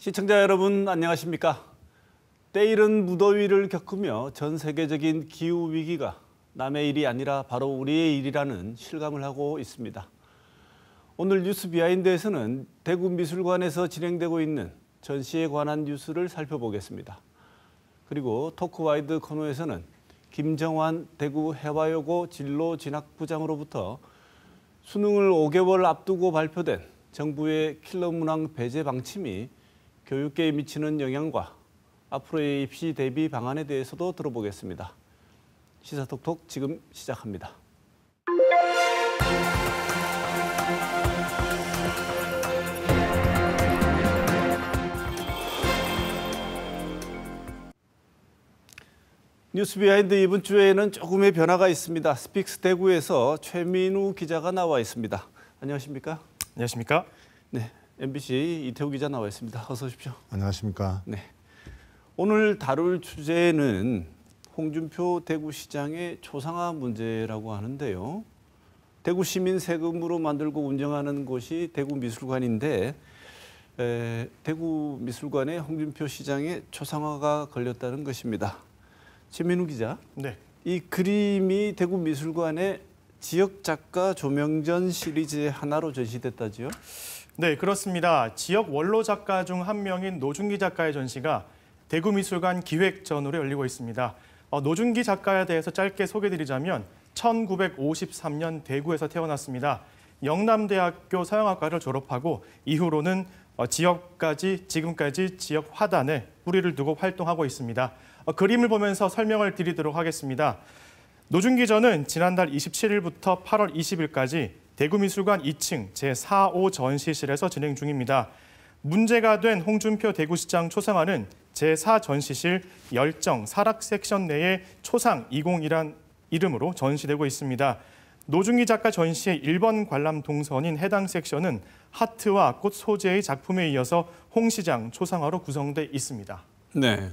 시청자 여러분 안녕하십니까? 때이른 무더위를 겪으며 전 세계적인 기후 위기가 남의 일이 아니라 바로 우리의 일이라는 실감을 하고 있습니다. 오늘 뉴스 비하인드에서는 대구미술관에서 진행되고 있는 전시에 관한 뉴스를 살펴보겠습니다. 그리고 토크와이드 코너에서는 김정환 대구 해화여고 진로진학부장으로부터 수능을 5개월 앞두고 발표된 정부의 킬러 문항 배제 방침이 교육계에 미치는 영향과 앞으로의 입시 대비 방안에 대해서도 들어보겠습니다. 시사톡톡 지금 시작합니다. 뉴스 비하인드 이번 주에는 조금의 변화가 있습니다. 스픽스 대구에서 최민우 기자가 나와 있습니다. 안녕하십니까? 안녕하십니까? 네, MBC 이태우 기자 나와 있습니다. 어서 오십시오. 안녕하십니까? 네. 오늘 다룰 주제는 홍준표 대구시장의 초상화 문제라고 하는데요. 대구 시민 세금으로 만들고 운영하는 곳이 대구미술관인데 대구미술관에 홍준표 시장의 초상화가 걸렸다는 것입니다. 최민우 기자, 네. 이 그림이 대구미술관의 지역 작가 조명전 시리즈의 하나로 전시됐다지요? 네, 그렇습니다. 지역 원로 작가 중 한 명인 노준기 작가의 전시가 대구미술관 기획전으로 열리고 있습니다. 노준기 작가에 대해서 짧게 소개드리자면 1953년 대구에서 태어났습니다. 영남대학교 서양학과를 졸업하고 이후로는 지금까지 지역 화단에 뿌리를 두고 활동하고 있습니다. 그림을 보면서 설명을 드리도록 하겠습니다. 노준기전은 지난달 27일부터 8월 20일까지 대구미술관 2층 제4호 전시실에서 진행 중입니다. 문제가 된 홍준표 대구시장 초상화는 제4 전시실 열정 사락 섹션 내에 초상 20이란 이름으로 전시되고 있습니다. 노준기 작가 전시의 1번 관람 동선인 해당 섹션은 하트와 꽃 소재의 작품에 이어서 홍 시장 초상화로 구성돼 있습니다. 네.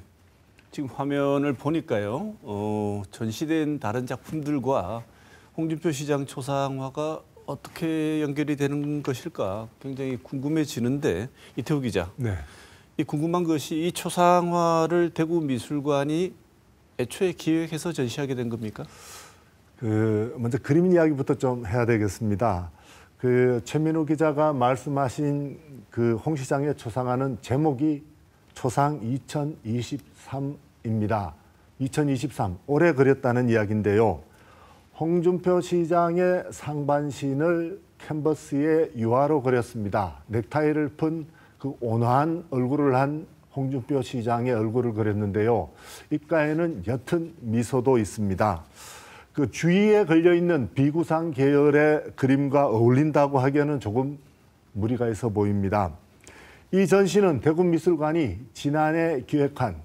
지금 화면을 보니까요. 전시된 다른 작품들과 홍준표 시장 초상화가 어떻게 연결이 되는 것일까 굉장히 궁금해지는데 이태우 기자. 네. 이 궁금한 것이 이 초상화를 대구미술관이 애초에 기획해서 전시하게 된 겁니까? 먼저 그림 이야기부터 좀 해야 되겠습니다. 최민우 기자가 말씀하신 홍 시장의 초상화는 제목이 초상 2023입니다. 2023, 올해 그렸다는 이야기인데요. 홍준표 시장의 상반신을 캔버스에 유화로 그렸습니다. 넥타이를 푼 그 온화한 얼굴을 한 홍준표 시장의 얼굴을 그렸는데요. 입가에는 옅은 미소도 있습니다. 그 주위에 걸려있는 비구상 계열의 그림과 어울린다고 하기에는 조금 무리가 있어 보입니다. 이 전시는 대구미술관이 지난해 기획한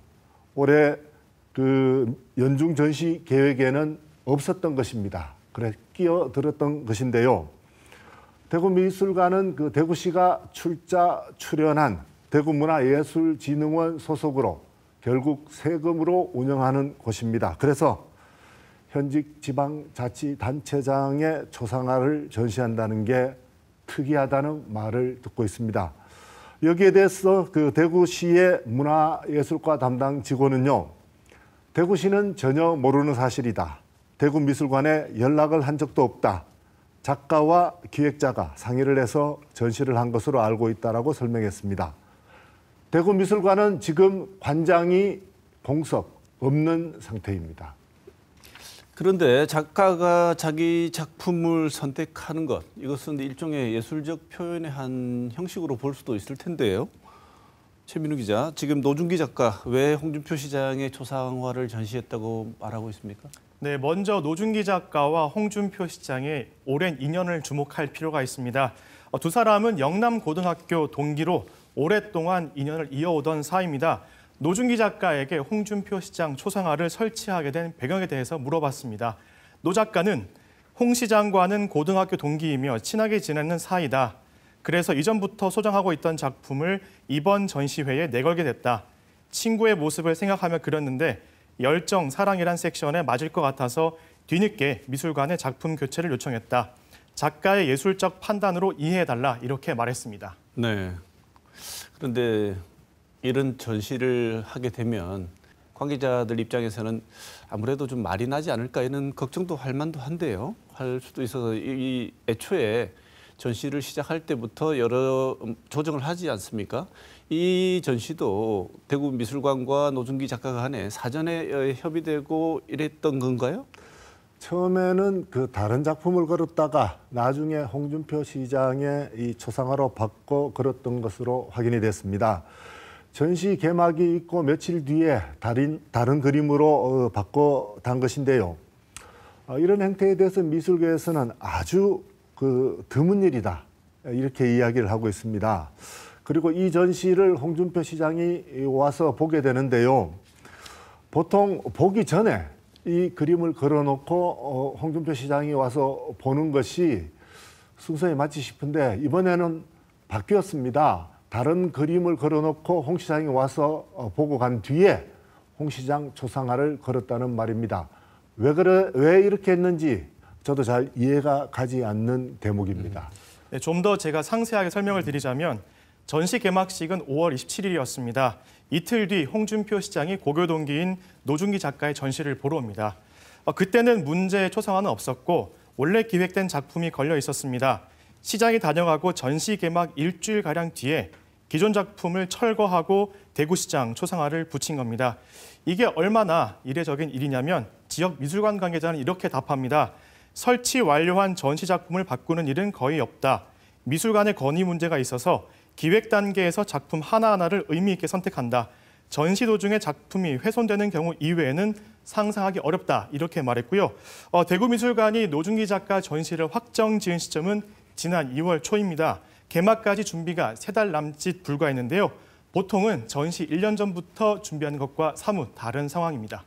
올해 연중 전시 계획에는 없었던 것입니다. 그래 끼어들었던 것인데요. 대구미술관은 대구시가 출연한 대구문화예술진흥원 소속으로 결국 세금으로 운영하는 곳입니다. 그래서 현직 지방자치단체장의 초상화를 전시한다는 게 특이하다는 말을 듣고 있습니다. 여기에 대해서 대구시의 문화예술과 담당 직원은요. 대구시는 전혀 모르는 사실이다. 대구미술관에 연락을 한 적도 없다. 작가와 기획자가 상의를 해서 전시를 한 것으로 알고 있다라고 설명했습니다. 대구미술관은 지금 관장이 공석 없는 상태입니다. 그런데 작가가 자기 작품을 선택하는 것, 이것은 일종의 예술적 표현의 한 형식으로 볼 수도 있을 텐데요. 최민우 기자, 지금 노준기 작가 왜 홍준표 시장의 초상화를 전시했다고 말하고 있습니까? 네, 먼저 노준기 작가와 홍준표 시장의 오랜 인연을 주목할 필요가 있습니다. 두 사람은 영남고등학교 동기로 오랫동안 인연을 이어오던 사이입니다. 노준기 작가에게 홍준표 시장 초상화를 설치하게 된 배경에 대해서 물어봤습니다. 노 작가는 홍 시장과는 고등학교 동기이며 친하게 지내는 사이다. 그래서 이전부터 소장하고 있던 작품을 이번 전시회에 내걸게 됐다. 친구의 모습을 생각하며 그렸는데 열정, 사랑이란 섹션에 맞을 것 같아서 뒤늦게 미술관에 작품 교체를 요청했다. 작가의 예술적 판단으로 이해해달라 이렇게 말했습니다. 네. 그런데 이런 전시를 하게 되면 관계자들 입장에서는 아무래도 좀 말이 나지 않을까 이런 걱정도 할 만도 한데요. 할 수도 있어서 이 애초에 전시를 시작할 때부터 여러 조정을 하지 않습니까? 이 전시도 대구미술관과 노중기 작가 간에 사전에 협의되고 이랬던 건가요? 처음에는 그 다른 작품을 걸었다가 나중에 홍준표 시장의 이 초상화로 바꿔 걸었던 것으로 확인이 됐습니다. 전시 개막이 있고 며칠 뒤에 다른 그림으로 바꿔 단 것인데요. 이런 행태에 대해서 미술계에서는 아주 드문 일이다 이렇게 이야기를 하고 있습니다. 그리고 이 전시를 홍준표 시장이 와서 보게 되는데요. 보통 보기 전에 이 그림을 걸어놓고 홍준표 시장이 와서 보는 것이 순서에 맞지 싶은데 이번에는 바뀌었습니다. 다른 그림을 걸어놓고 홍 시장이 와서 보고 간 뒤에 홍 시장 초상화를 걸었다는 말입니다. 왜 이렇게 했는지 저도 잘 이해가 가지 않는 대목입니다. 네, 좀 더 제가 상세하게 설명을 드리자면 전시 개막식은 5월 27일이었습니다. 이틀 뒤 홍준표 시장이 고교 동기인 노중기 작가의 전시를 보러 옵니다. 그때는 문제의 초상화는 없었고 원래 기획된 작품이 걸려 있었습니다. 시장이 다녀가고 전시 개막 일주일가량 뒤에 기존 작품을 철거하고 대구시장 초상화를 붙인 겁니다. 이게 얼마나 이례적인 일이냐면 지역 미술관 관계자는 이렇게 답합니다. 설치 완료한 전시 작품을 바꾸는 일은 거의 없다. 미술관의 건의 문제가 있어서 기획 단계에서 작품 하나하나를 의미 있게 선택한다. 전시 도중에 작품이 훼손되는 경우 이외에는 상상하기 어렵다. 이렇게 말했고요. 대구미술관이 노중기 작가 전시를 확정 지은 시점은 지난 2월 초입니다. 개막까지 준비가 3달 남짓 불과했는데요. 보통은 전시 1년 전부터 준비하는 것과 사뭇 다른 상황입니다.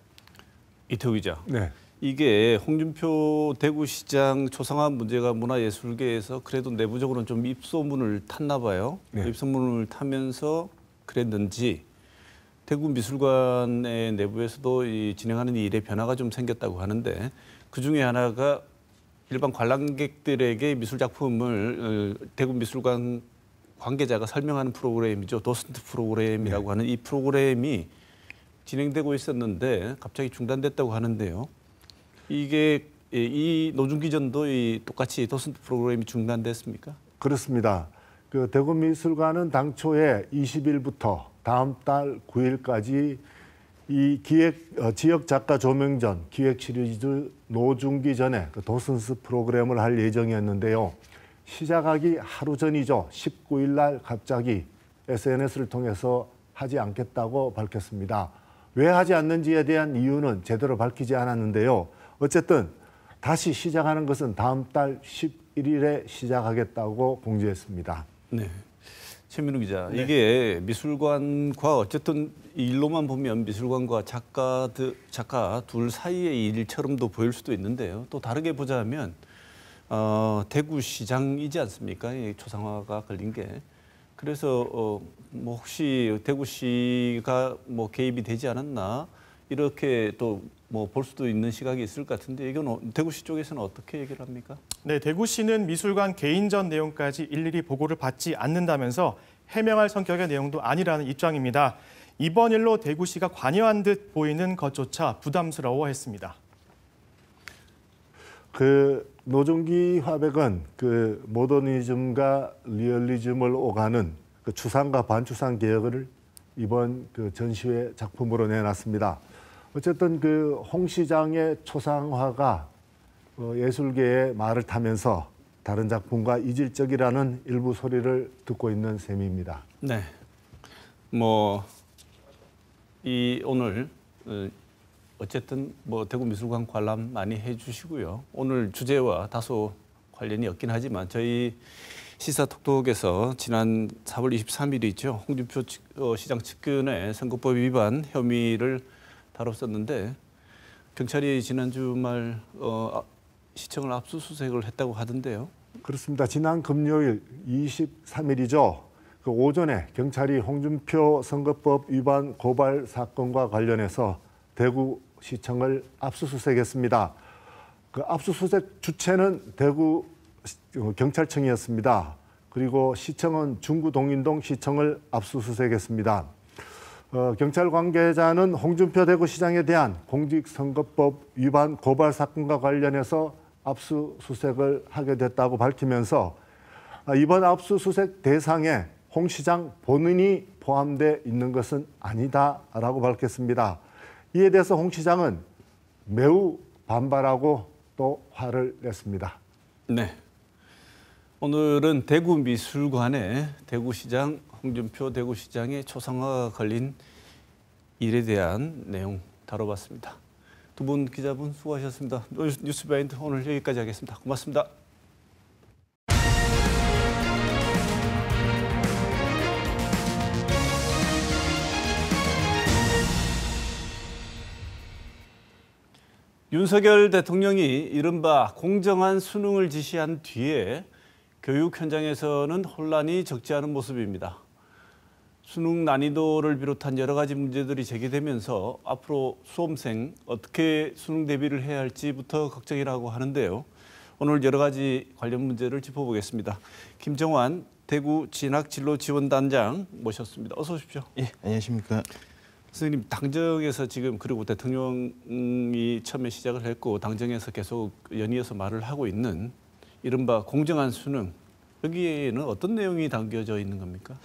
이태우 기자. 네. 이게 홍준표 대구시장 초상화 문제가 문화예술계에서 그래도 내부적으로는 좀 입소문을 탔나 봐요. 네. 입소문을 타면서 그랬는지 대구미술관의 내부에서도 진행하는 일에 변화가 좀 생겼다고 하는데 그중에 하나가 일반 관람객들에게 미술 작품을 대구미술관 관계자가 설명하는 프로그램이죠. 도슨트 프로그램이라고 하는 이 프로그램이 진행되고 있었는데 갑자기 중단됐다고 하는데요. 이게 이 노중기전도 똑같이 도슨트 프로그램이 중단됐습니까? 그렇습니다. 그 대구미술관은 당초에 20일부터 다음 달 9일까지 이 지역 작가 조명전 기획 시리즈 노중기전의 도슨스 프로그램을 할 예정이었는데요. 시작하기 하루 전이죠. 19일 날 갑자기 SNS를 통해서 하지 않겠다고 밝혔습니다. 왜 하지 않는지에 대한 이유는 제대로 밝히지 않았는데요. 어쨌든 다시 시작하는 것은 다음 달 11일에 시작하겠다고 공지했습니다. 네. 최민우 기자, 네. 이게 미술관과 어쨌든 일로만 보면 미술관과 작가 둘 사이의 일처럼도 보일 수도 있는데요. 또 다르게 보자면 대구시장이지 않습니까? 이 초상화가 걸린 게. 그래서 뭐 혹시 대구시가 뭐 개입이 되지 않았나 이렇게 또 뭐 볼 수도 있는 시각이 있을 것 같은데 이건 대구시 쪽에서는 어떻게 얘기를 합니까? 네, 대구시는 미술관 개인전 내용까지 일일이 보고를 받지 않는다면서 해명할 성격의 내용도 아니라는 입장입니다. 이번 일로 대구시가 관여한 듯 보이는 것조차 부담스러워했습니다. 그 노중기 화백은 그 모더니즘과 리얼리즘을 오가는 그 추상과 반추상 개혁을 이번 그 전시회 작품으로 내놨습니다. 어쨌든 그 홍 시장의 초상화가 예술계의 말을 타면서 다른 작품과 이질적이라는 일부 소리를 듣고 있는 셈입니다. 네. 오늘 어쨌든 대구미술관 관람 많이 해주시고요. 오늘 주제와 다소 관련이 없긴 하지만 저희 시사톡톡에서 지난 4월 23일이죠. 홍준표 시장 측근의 선거법 위반 혐의를 다뤘었는데 경찰이 지난 주말 시청을 압수수색을 했다고 하던데요. 그렇습니다. 지난 금요일 23일이죠. 그 오전에 경찰이 홍준표 선거법 위반 고발 사건과 관련해서 대구시청을 압수수색했습니다. 그 압수수색 주체는 대구 경찰청이었습니다. 그리고 시청은 중구 동인동 시청을 압수수색했습니다. 경찰 관계자는 홍준표 대구시장에 대한 공직선거법 위반 고발 사건과 관련해서 압수수색을 하게 됐다고 밝히면서 이번 압수수색 대상에 홍 시장 본인이 포함돼 있는 것은 아니다라고 밝혔습니다. 이에 대해서 홍 시장은 매우 반발하고 또 화를 냈습니다. 네. 오늘은 대구미술관에 대구시장 홍준표 대구시장의 초상화가 걸린 일에 대한 내용 다뤄봤습니다. 두 분 기자분 수고하셨습니다. 뉴스바인드 오늘 여기까지 하겠습니다. 고맙습니다. 윤석열 대통령이 이른바 공정한 수능을 지시한 뒤에 교육 현장에서는 혼란이 적지 않은 모습입니다. 수능 난이도를 비롯한 여러 가지 문제들이 제기되면서 앞으로 수험생 어떻게 수능 대비를 해야 할지부터 걱정이라고 하는데요. 오늘 여러 가지 관련 문제를 짚어보겠습니다. 김정환 대구 진학진로지원단장 모셨습니다. 어서 오십시오. 예, 안녕하십니까. 선생님, 당정에서 지금 그리고 대통령이 처음에 시작을 했고 당정에서 계속 연이어서 말을 하고 있는 이른바 공정한 수능, 여기에는 어떤 내용이 담겨져 있는 겁니까?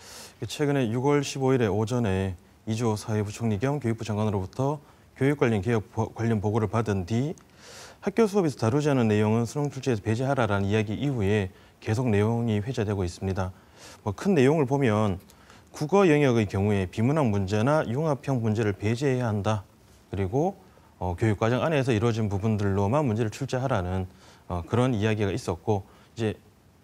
최근에 6월 15일에 오전에 이주호 사회부총리 겸 교육부 장관으로부터 교육관련 개혁 관련 보고를 받은 뒤 학교 수업에서 다루지 않은 내용은 수능 출제에서 배제하라라는 이야기 이후에 계속 내용이 회자되고 있습니다. 큰 내용을 보면 국어 영역의 경우에 비문학 문제나 융합형 문제를 배제해야 한다. 그리고 교육과정 안에서 이루어진 부분들로만 문제를 출제하라는 그런 이야기가 있었고, 이제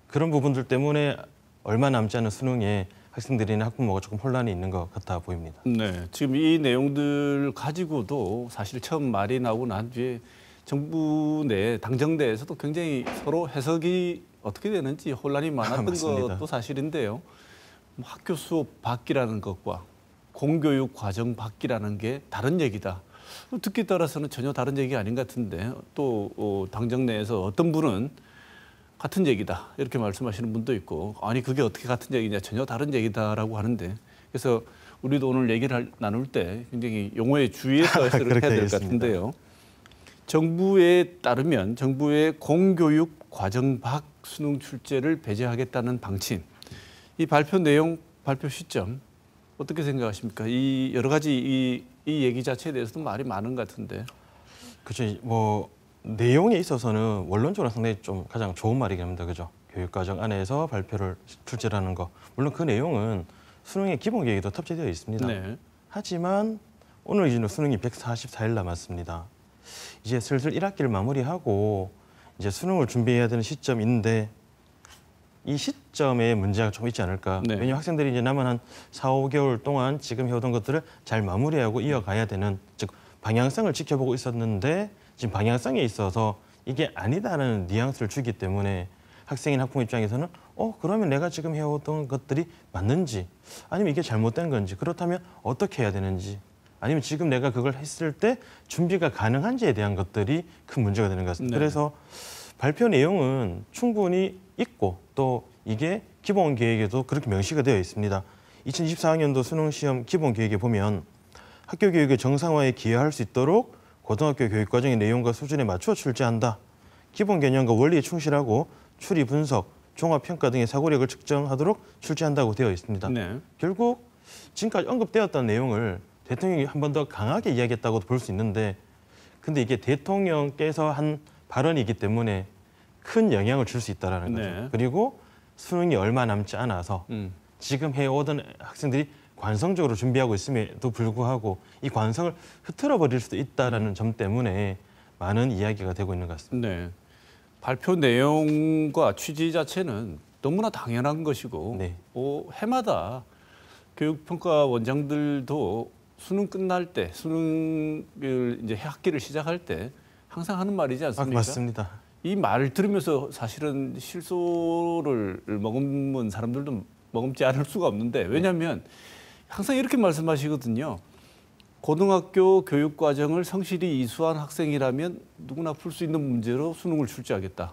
그런 부분들 때문에 얼마 남지 않은 수능에 학생들이나 학부모가 조금 혼란이 있는 것 같아 보입니다. 네, 지금 이 내용들 가지고도 사실 처음 말이 나오고 난 뒤에 정부 내 당정내에서도 굉장히 서로 해석이 어떻게 되는지 혼란이 많았던 것도 사실인데요. 학교 수업 바뀌라는 것과 공교육 과정 바뀌라는 게 다른 얘기다. 듣기 따라서는 전혀 다른 얘기가 아닌 것 같은데 또 당정 내에서 어떤 분은 같은 얘기다 이렇게 말씀하시는 분도 있고, 아니 그게 어떻게 같은 얘기냐, 전혀 다른 얘기다라고 하는데, 그래서 우리도 오늘 얘기를 나눌 때 굉장히 용어에 주의해서 해석을 해야 될 것 같은데요. 정부에 따르면 정부의 공교육 과정 밖 수능 출제를 배제하겠다는 방침, 이 발표 내용, 발표 시점 어떻게 생각하십니까? 이 여러 가지 이 얘기 자체에 대해서도 말이 많은 것 같은데. 그렇죠. 내용에 있어서는 원론적으로 상당히 좀 가장 좋은 말이긴 합니다. 그죠? 교육과정 안에서 발표를 출제라는 거. 물론 그 내용은 수능의 기본 계획에도 탑재되어 있습니다. 네. 하지만 오늘 기준으로 수능이 144일 남았습니다. 이제 슬슬 1학기를 마무리하고 이제 수능을 준비해야 되는 시점인데 이 시점에 문제가 좀 있지 않을까. 네. 왜냐하면 학생들이 이제 남은 한 4, 5개월 동안 지금 해오던 것들을 잘 마무리하고 이어가야 되는, 즉 방향성을 지켜보고 있었는데 지금 방향성에 있어서 이게 아니다라는 뉘앙스를 주기 때문에 학생인 학부모 입장에서는 그러면 내가 지금 해오던 것들이 맞는지, 아니면 이게 잘못된 건지, 그렇다면 어떻게 해야 되는지, 아니면 지금 내가 그걸 했을 때 준비가 가능한지에 대한 것들이 큰 문제가 되는 것 같습니다. 네. 그래서 발표 내용은 충분히 있고 또 이게 기본 계획에도 그렇게 명시가 되어 있습니다. 2024학년도 수능 시험 기본 계획에 보면 학교 교육의 정상화에 기여할 수 있도록 고등학교 교육 과정의 내용과 수준에 맞추어 출제한다. 기본 개념과 원리에 충실하고 추리 분석, 종합 평가 등의 사고력을 측정하도록 출제한다고 되어 있습니다. 네. 결국 지금까지 언급되었던 내용을 대통령이 한 번 더 강하게 이야기했다고도 볼 수 있는데, 근데 이게 대통령께서 한 발언이기 때문에 큰 영향을 줄 수 있다는 거죠. 네. 그리고 수능이 얼마 남지 않아서 지금 해오던 학생들이 관성적으로 준비하고 있음에도 불구하고 이 관성을 흐트러 버릴 수도 있다는 점 때문에 많은 이야기가 되고 있는 것 같습니다. 네. 발표 내용과 취지 자체는 너무나 당연한 것이고, 네. 해마다 교육평가 원장들도 수능 끝날 때, 수능을 이제 학기를 시작할 때 항상 하는 말이지 않습니까? 맞습니다. 이 말을 들으면서 사실은 실소를 머금은 사람들도 머금지 않을 수가 없는데, 왜냐하면 항상 이렇게 말씀하시거든요. 고등학교 교육 과정을 성실히 이수한 학생이라면 누구나 풀 수 있는 문제로 수능을 출제하겠다.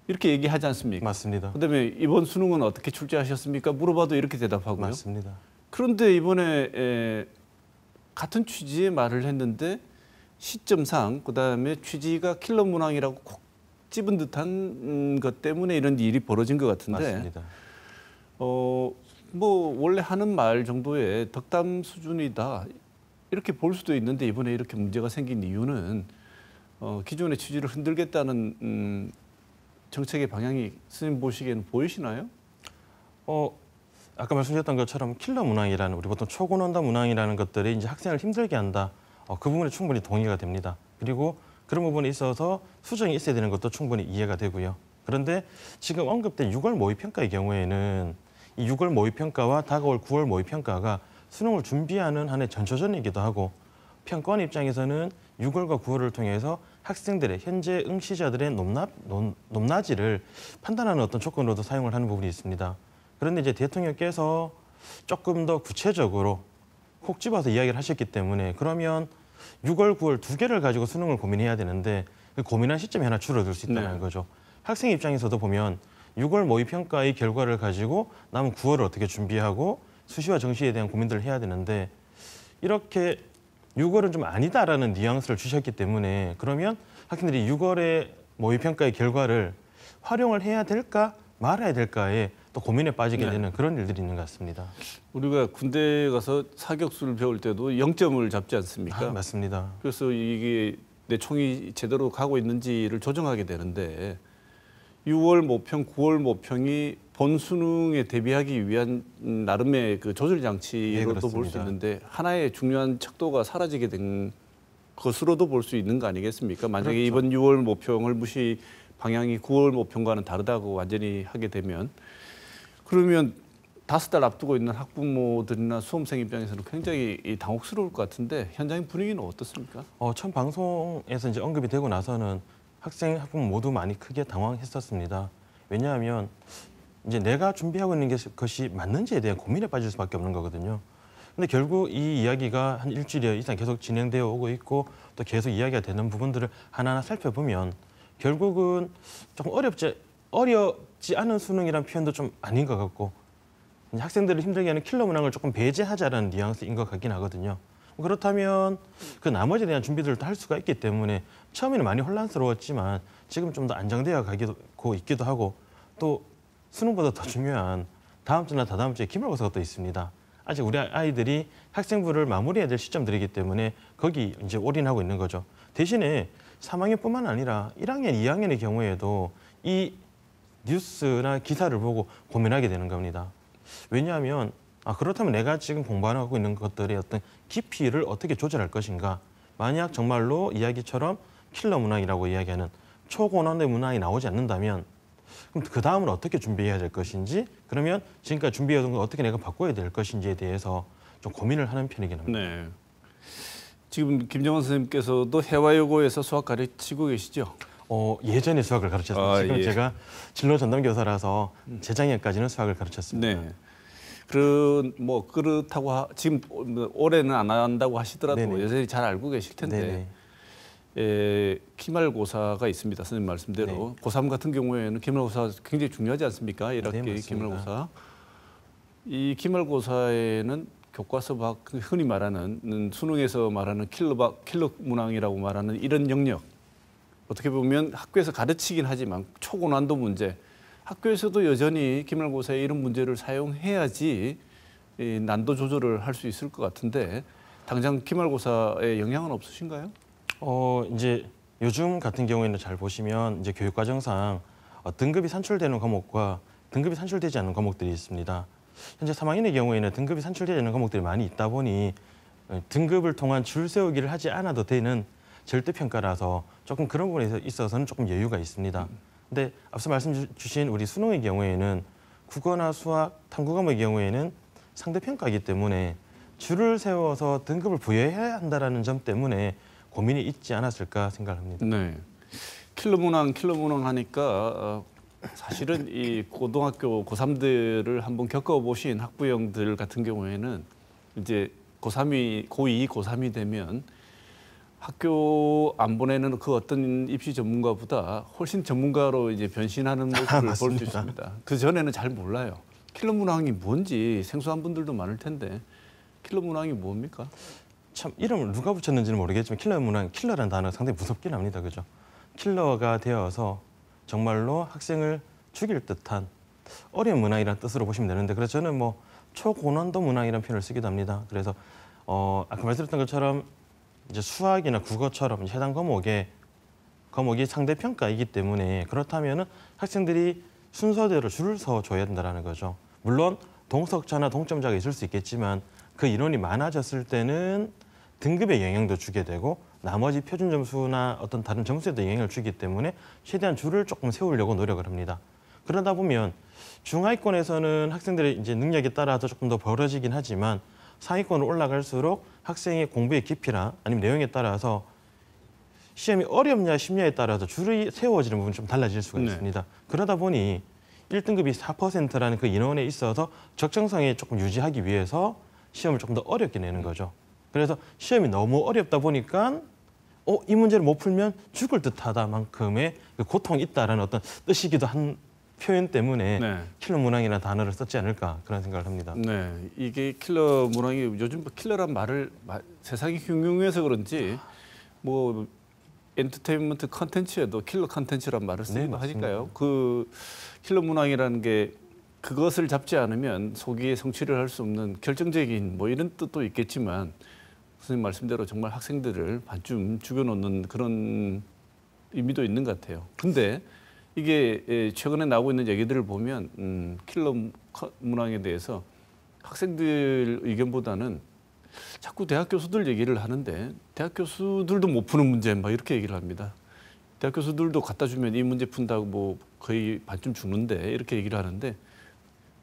이렇게 얘기하지 않습니까? 맞습니다. 그다음에 이번 수능은 어떻게 출제하셨습니까? 물어봐도 이렇게 대답하고요. 맞습니다. 그런데 이번에 같은 취지의 말을 했는데 시점상 그다음에 취지가 킬러 문항이라고 콕 집은 듯한 것 때문에 이런 일이 벌어진 것 같은데 맞습니다. 뭐 원래 하는 말 정도의 덕담 수준이다 이렇게 볼 수도 있는데 이번에 이렇게 문제가 생긴 이유는 기존의 취지를 흔들겠다는 정책의 방향이 선생님 보시기에는 보이시나요? 아까 말씀드렸던 것처럼 킬러 문항이라는 우리 보통 초고난도 문항이라는 것들이 이제 학생을 힘들게 한다. 그 부분에 충분히 동의가 됩니다. 그리고 그런 부분에 있어서 수정이 있어야 되는 것도 충분히 이해가 되고요. 그런데 지금 언급된 6월 모의평가의 경우에는 이 6월 모의평가와 다가올 9월 모의평가가 수능을 준비하는 한해 전초전이기도 하고 평가원 입장에서는 6월과 9월을 통해서 학생들의 현재 응시자들의 높낮이를 판단하는 어떤 조건으로도 사용을 하는 부분이 있습니다. 그런데 이제 대통령께서 조금 더 구체적으로 콕 집어서 이야기를 하셨기 때문에 그러면 6월, 9월 두 개를 가지고 수능을 고민해야 되는데 그 고민한 시점이 하나 줄어들 수 있다는 네. 거죠. 학생 입장에서도 보면 6월 모의평가의 결과를 가지고 남은 9월을 어떻게 준비하고 수시와 정시에 대한 고민들을 해야 되는데 이렇게 6월은 좀 아니다라는 뉘앙스를 주셨기 때문에 그러면 학생들이 6월의 모의평가의 결과를 활용을 해야 될까 말아야 될까에 또 고민에 빠지게 되는 그런 일들이 있는 것 같습니다. 우리가 군대 가서 사격수를 배울 때도 0점을 잡지 않습니까? 맞습니다. 그래서 이게 내 총이 제대로 가고 있는지를 조정하게 되는데 6월 모평, 9월 모평이 본 수능에 대비하기 위한 나름의 그 조절 장치로도 볼 수 그렇습니다. 있는데 하나의 중요한 척도가 사라지게 된 것으로도 볼 수 있는 거 아니겠습니까? 만약에 그렇죠. 이번 6월 모평을 무시 방향이 9월 모평과는 다르다고 완전히 하게 되면 그러면 5달 앞두고 있는 학부모들이나 수험생 입장에서는 굉장히 당혹스러울 것 같은데 현장 분위기는 어떻습니까? 처음 방송에서 이제 언급이 되고 나서는 학생, 학부모 모두 많이 크게 당황했었습니다. 왜냐하면 이제 내가 준비하고 있는 것이 맞는지에 대한 고민에 빠질 수밖에 없는 거거든요. 근데 결국 이 이야기가 한 일주일 이상 계속 진행되어 오고 있고 또 계속 이야기가 되는 부분들을 하나하나 살펴보면 결국은 조금 어렵지 않은 수능이라는 표현도 좀 아닌 것 같고 학생들을 힘들게 하는 킬러 문항을 조금 배제하자라는 뉘앙스인 것 같긴 하거든요. 그렇다면 그 나머지에 대한 준비들을 할 수가 있기 때문에 처음에는 많이 혼란스러웠지만 지금 좀 더 안정되어 가고 있기도 하고 또 수능보다 더 중요한 다음 주나 다다음 주에 기말고사가 또 있습니다. 아직 우리 아이들이 학생부를 마무리해야 될 시점들이기 때문에 거기 이제 올인하고 있는 거죠. 대신에 3학년뿐만 아니라 1학년, 2학년의 경우에도 이 뉴스나 기사를 보고 고민하게 되는 겁니다. 왜냐하면 그렇다면 내가 지금 공부하고 있는 것들의 어떤 깊이를 어떻게 조절할 것인가. 만약 정말로 이야기처럼 킬러 문항이라고 이야기하는 초고난도 문항이 나오지 않는다면 그럼 그 다음은 어떻게 준비해야 될 것인지 그러면 지금까지 준비해둔 걸 어떻게 내가 바꿔야 될 것인지에 대해서 좀 고민을 하는 편이긴 합니다. 네. 지금 김정원 선생님께서도 해와여고에서 수학 가르치고 계시죠? 예전에 수학을 가르쳤습니다. 지금 예. 제가 진로 전담 교사라서 재작년까지는 수학을 가르쳤습니다. 네. 뭐 그렇다고 지금 올해는 안 한다고 하시더라도 네네. 여전히 잘 알고 계실 텐데 기말고사가 있습니다. 선생님 말씀대로 네. 고3 같은 경우에는 기말고사 굉장히 중요하지 않습니까? 1학기 네, 맞습니다. 기말고사. 이 기말고사에는 교과서 밖 흔히 말하는 수능에서 말하는 킬러 문항이라고 말하는 이런 영역 어떻게 보면 학교에서 가르치긴 하지만 초고난도 문제 학교에서도 여전히 기말고사에 이런 문제를 사용해야지 난도 조절을 할 수 있을 것 같은데 당장 기말고사에 영향은 없으신가요? 이제 요즘 같은 경우에는 잘 보시면 이제 교육과정상 등급이 산출되는 과목과 등급이 산출되지 않는 과목들이 있습니다. 현재 3학년의 경우에는 등급이 산출되지 않는 과목들이 많이 있다 보니 등급을 통한 줄 세우기를 하지 않아도 되는 절대평가라서 조금 그런 부분에 있어서는 조금 여유가 있습니다. 근데 앞서 말씀 주신 우리 수능의 경우에는 국어나 수학, 탐구 과목의 경우에는 상대평가이기 때문에 줄을 세워서 등급을 부여해야 한다는 점 때문에 고민이 있지 않았을까 생각합니다. 네. 킬러 문항 하니까 사실은 이 고등학교 고3들을 한번 겪어보신 학부형들 같은 경우에는 이제 고3이 고2, 고3이 되면 학교 안 보내는 그 어떤 입시 전문가보다 훨씬 전문가로 이제 변신하는 모습을 볼 수 있습니다. 그 전에는 잘 몰라요. 킬러 문항이 뭔지 생소한 분들도 많을 텐데 킬러 문항이 뭡니까? 참 이름을 누가 붙였는지는 모르겠지만 킬러 문항, 킬러라는 단어가 상당히 무섭긴 합니다. 그죠? 킬러가 되어서 정말로 학생을 죽일 듯한 어려운 문항이라는 뜻으로 보시면 되는데 그래서 저는 뭐 초고난도 문항이라는 표현을 쓰기도 합니다. 그래서 아까 말씀드렸던 것처럼 이제 수학이나 국어처럼 해당 과목이 상대평가이기 때문에 그렇다면은 학생들이 순서대로 줄을 서 줘야 된다는 거죠. 물론 동석자나 동점자가 있을 수 있겠지만 그 인원이 많아졌을 때는 등급에 영향도 주게 되고 나머지 표준 점수나 어떤 다른 점수에도 영향을 주기 때문에 최대한 줄을 조금 세우려고 노력을 합니다. 그러다 보면 중하위권에서는 학생들의 이제 능력에 따라서 조금 더 벌어지긴 하지만 상위권으로 올라갈수록 학생의 공부의 깊이나 아니면 내용에 따라서 시험이 어렵냐 쉽냐에 따라서 줄이 세워지는 부분이 좀 달라질 수가 있습니다. 그러다 보니 1등급이 4%라는 그 인원에 있어서 적정성에 조금 유지하기 위해서 시험을 조금 더 어렵게 내는 거죠. 그래서 시험이 너무 어렵다 보니까 이 문제를 못 풀면 죽을 듯하다만큼의 그 고통이 있다라는 어떤 뜻이기도 한 표현 때문에 킬러 문항이라는 단어를 썼지 않을까 그런 생각을 합니다. 네, 이게 킬러 문항이 요즘 킬러란 말을 세상이 흉흉해서 그런지 뭐 엔터테인먼트 컨텐츠에도 킬러 컨텐츠란 말을 쓰기도 하니까요. 그 킬러 문항이라는 게 그것을 잡지 않으면 소기의 성취를 할 수 없는 결정적인 뭐 이런 뜻도 있겠지만 선생님 말씀대로 정말 학생들을 반쯤 죽여놓는 그런 의미도 있는 것 같아요. 근데 이게 최근에 나오고 있는 얘기들을 보면 킬러 문항에 대해서 학생들 의견보다는 자꾸 대학 교수들 얘기를 하는데 대학 교수들도 못 푸는 문제 막 이렇게 얘기를 합니다. 대학 교수들도 갖다 주면 이 문제 푼다고 뭐 거의 반쯤 죽는데 이렇게 얘기를 하는데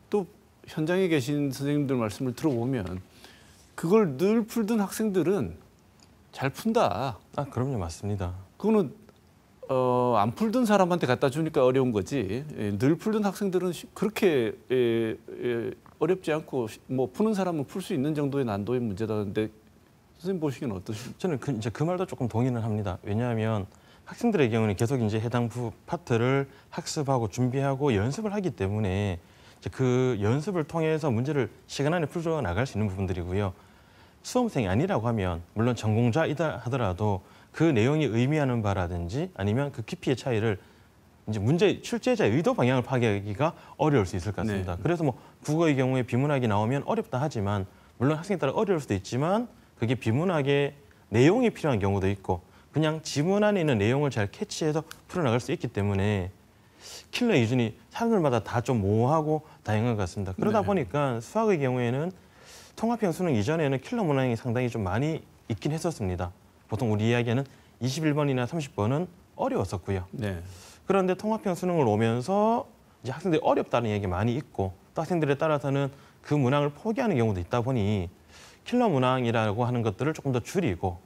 또 현장에 계신 선생님들 말씀을 들어보면 그걸 늘 풀던 학생들은 잘 푼다. 그럼요, 맞습니다. 그거는 안 풀던 사람한테 갖다 주니까 어려운 거지. 늘 풀던 학생들은 그렇게 어렵지 않고 뭐 푸는 사람은 풀 수 있는 정도의 난도의 문제다는데 선생님 보시기는 어떠십니까? 저는 이제 그 말도 조금 동의는 합니다. 왜냐하면 학생들의 경우는 계속 이제 해당 파트를 학습하고 준비하고 연습을 하기 때문에 이제 그 연습을 통해서 문제를 시간 안에 풀어 나갈 수 있는 부분들이고요. 수험생이 아니라고 하면 물론 전공자이다 하더라도 그 내용이 의미하는 바라든지 아니면 그 깊이의 차이를 이제 문제 출제자의 의도 방향을 파악하기가 어려울 수 있을 것 같습니다. 그래서 뭐 국어의 경우에 비문학이 나오면 어렵다 하지만 물론 학생에 따라 어려울 수도 있지만 그게 비문학의 내용이 필요한 경우도 있고 그냥 지문 안에 있는 내용을 잘 캐치해서 풀어나갈 수 있기 때문에 킬러 기준이 사람들마다 다 좀 모호하고 다양한 것 같습니다. 그러다 보니까 수학의 경우에는 통합형 수능 이전에는 킬러 문항이 상당히 좀 많이 있긴 했었습니다. 보통 우리 이야기하는 21번이나 30번은 어려웠었고요. 그런데 통합형 수능을 오면서 이제 학생들이 어렵다는 얘기가 많이 있고 또 학생들에 따라서는 그 문항을 포기하는 경우도 있다 보니 킬러 문항이라고 하는 것들을 조금 더 줄이고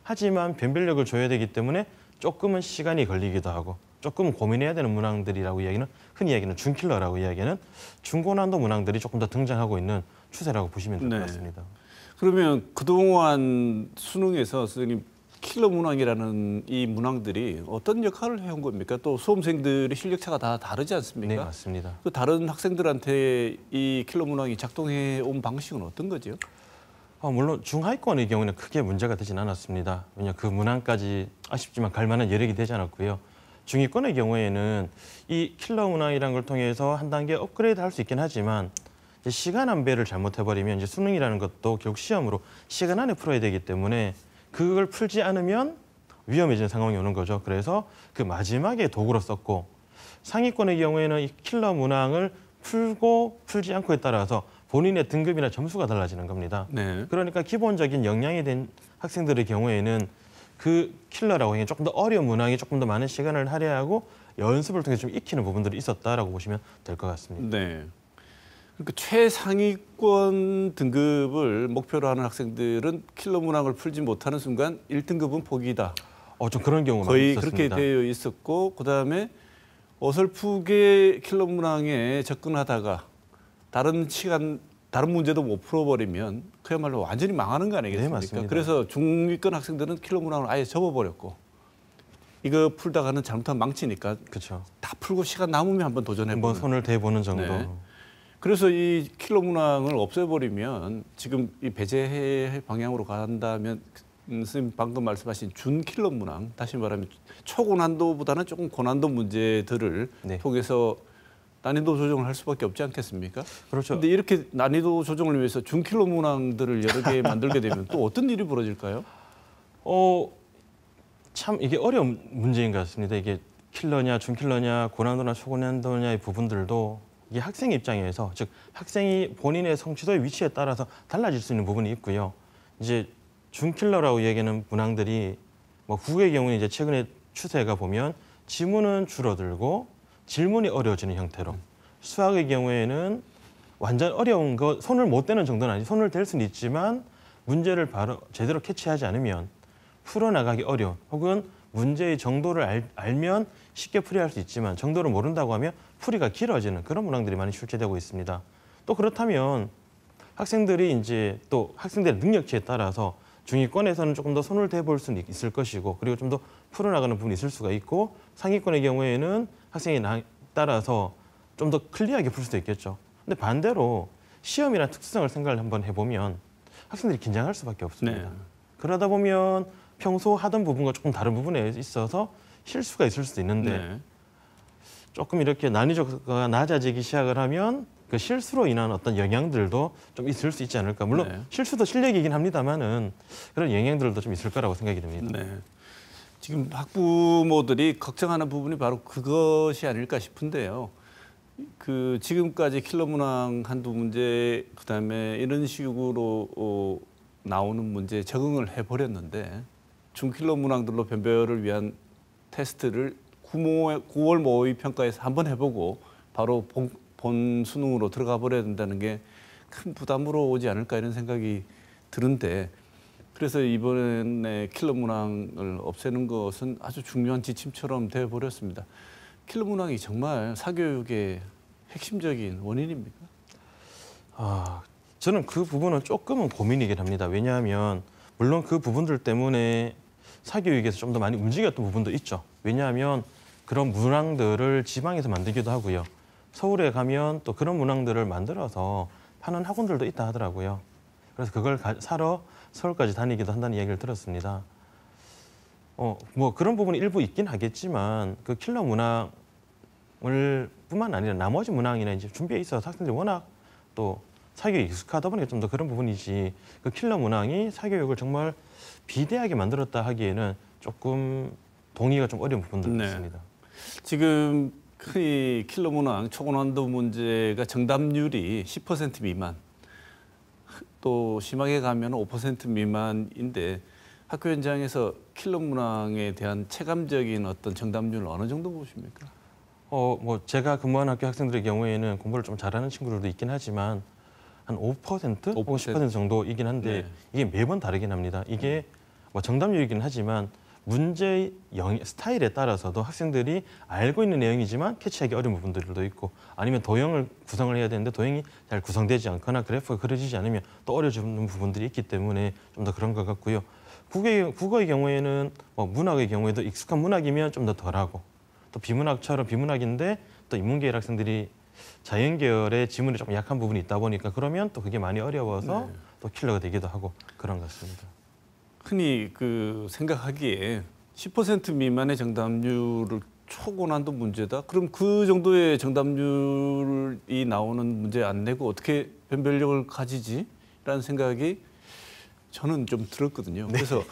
하지만 변별력을 줘야 되기 때문에 조금은 시간이 걸리기도 하고 조금 고민해야 되는 문항들이라고 이야기는 흔히 이야기하는 중킬러라고 이야기하는 중고난도 문항들이 조금 더 등장하고 있는 추세라고 보시면 될 것 같습니다. 그러면 그동안 수능에서 선생님 킬러 문항이라는 이 문항들이 어떤 역할을 해온 겁니까? 또 수험생들의 실력차가 다 다르지 않습니까? 네, 맞습니다. 그 다른 학생들한테 이 킬러 문항이 작동해 온 방식은 어떤 거죠? 물론 중하위권의 경우는 크게 문제가 되진 않았습니다. 왜냐 그 문항까지 아쉽지만 갈 만한 여력이 되지 않았고요. 중위권의 경우에는 이 킬러 문항이라는 걸 통해서 한 단계 업그레이드 할 수 있긴 하지만 이제 시간 안배를 잘못해버리면 이제 수능이라는 것도 결국 시험으로 시간 안에 풀어야 되기 때문에 그걸 풀지 않으면 위험해지는 상황이 오는 거죠. 그래서 그 마지막에 도구로 썼고 상위권의 경우에는 이 킬러 문항을 풀고 풀지 않고에 따라서 본인의 등급이나 점수가 달라지는 겁니다. 그러니까 기본적인 역량이 된 학생들의 경우에는 그 킬러라고 하기엔 조금 더 어려운 문항에 조금 더 많은 시간을 할애하고 연습을 통해서 좀 익히는 부분들이 있었다라고 보시면 될 것 같습니다. 그러니까 최상위권 등급을 목표로 하는 학생들은 킬러 문항을 풀지 못하는 순간 1등급은 포기다. 좀 그런 경우가 거의 있었습니다. 그렇게 되어 있었고 그다음에 어설프게 킬러 문항에 접근하다가 다른 문제도 못 풀어버리면 그야말로 완전히 망하는 거 아니겠습니까? 맞습니다. 그래서 중위권 학생들은 킬러 문항을 아예 접어버렸고 이거 풀다가는 잘못하면 망치니까 그렇죠. 다 풀고 시간 남으면 한번 도전해보는. 한번 손을 대보는 정도. 그래서 이 킬러 문항을 없애버리면 지금 이 배제 방향으로 간다면 선생님 방금 말씀하신 준 킬러 문항, 다시 말하면 초고난도보다는 조금 고난도 문제들을 네. 통해서 난이도 조정을 할 수밖에 없지 않겠습니까? 그렇죠. 근데 이렇게 난이도 조정을 위해서 준 킬러 문항들을 여러 개 만들게 되면 또 어떤 일이 벌어질까요? 참 이게 어려운 문제인 것 같습니다. 이게 킬러냐, 준킬러냐, 고난도나 초고난도냐의 부분들도 이게 학생 입장에서, 즉 학생이 본인의 성취도의 위치에 따라서 달라질 수 있는 부분이 있고요. 이제 준킬러라고 얘기하는 문항들이 뭐 국어의 경우는 이제 최근에 추세가 보면 지문은 줄어들고 질문이 어려워지는 형태로, 수학의 경우에는 완전 어려운 거 손을 못 대는 정도는 아니지, 손을 댈 수는 있지만 문제를 바로 제대로 캐치하지 않으면 풀어나가기 어려운, 혹은 문제의 정도를 알면 쉽게 풀이할 수 있지만 정도를 모른다고 하면 풀이가 길어지는 그런 문항들이 많이 출제되고 있습니다. 또 그렇다면 학생들이 이제 또 학생들의 능력치에 따라서 중위권에서는 조금 더 손을 대볼 수는 있을 것이고, 그리고 좀 더 풀어나가는 부분이 있을 수가 있고, 상위권의 경우에는 학생에 따라서 좀 더 클리어하게 풀 수도 있겠죠. 근데 반대로 시험이라는 특수성을 생각을 한번 해보면 학생들이 긴장할 수밖에 없습니다. 네. 그러다 보면 평소 하던 부분과 조금 다른 부분에 있어서 실수가 있을 수도 있는데 네. 조금 이렇게 난이도가 낮아지기 시작을 하면 그 실수로 인한 어떤 영향들도 좀 있을 수 있지 않을까. 물론 네. 실수도 실력이긴 합니다만은 그런 영향들도 좀 있을 거라고 생각이 듭니다. 네. 지금 학부모들이 걱정하는 부분이 바로 그것이 아닐까 싶은데요. 그 지금까지 킬러 문항 한두 문제, 그다음에 이런 식으로 나오는 문제에 적응을 해버렸는데 중킬러 문항들로 변별을 위한 테스트를 9월 모의 평가에서 한번 해보고 바로 본 수능으로 들어가 버려야 된다는 게 큰 부담으로 오지 않을까 이런 생각이 드는데, 그래서 이번에 킬러 문항을 없애는 것은 아주 중요한 지침처럼 되어버렸습니다. 킬러 문항이 정말 사교육의 핵심적인 원인입니까? 저는 그 부분은 조금은 고민이긴 합니다. 왜냐하면 물론 그 부분들 때문에 사교육에서 좀 더 많이 움직였던 부분도 있죠. 왜냐하면 그런 문항들을 지방에서 만들기도 하고요. 서울에 가면 또 그런 문항들을 만들어서 파는 학원들도 있다 하더라고요. 그래서 그걸 사러 서울까지 다니기도 한다는 이야기를 들었습니다. 뭐 그런 부분이 일부 있긴 하겠지만 그 킬러 문항을 뿐만 아니라 나머지 문항이나 이제 준비에 있어서 학생들이 워낙 또 사교육에 익숙하다 보니까 좀 더 그런 부분이지, 그 킬러 문항이 사교육을 정말 비대하게 만들었다 하기에는 조금 동의가 좀 어려운 부분도 네. 있습니다. 지금 흔히 킬러 문항 초고난도 문제가 정답률이 10% 미만, 또 심하게 가면 5% 미만인데 학교 현장에서 킬러 문항에 대한 체감적인 어떤 정답률은 어느 정도 보십니까? 뭐 제가 근무한 학교 학생들의 경우에는 공부를 좀 잘하는 친구들도 있긴 하지만 한 5% 혹은 10% 정도이긴 한데 네. 이게 매번 다르긴 합니다. 이게 뭐 정답률이긴 하지만 문제의 스타일에 따라서도 학생들이 알고 있는 내용이지만 캐치하기 어려운 부분들도 있고, 아니면 도형을 구성을 해야 되는데 도형이 잘 구성되지 않거나 그래프가 그려지지 않으면 또 어려워지는 부분들이 있기 때문에 좀 더 그런 것 같고요. 국어의 경우에는 뭐 문학의 경우에도 익숙한 문학이면 좀 더 덜하고, 또 비문학처럼 비문학인데 또 인문계열 학생들이 자연계열의 지문이 조금 약한 부분이 있다 보니까 그러면 또 그게 많이 어려워서 네. 또 킬러가 되기도 하고 그런 것 같습니다. 흔히 그 생각하기에 10% 미만의 정답률을 초고난도 문제다. 그럼 그 정도의 정답률이 나오는 문제 안 내고 어떻게 변별력을 가지지? 라는 생각이 저는 좀 들었거든요. 그래서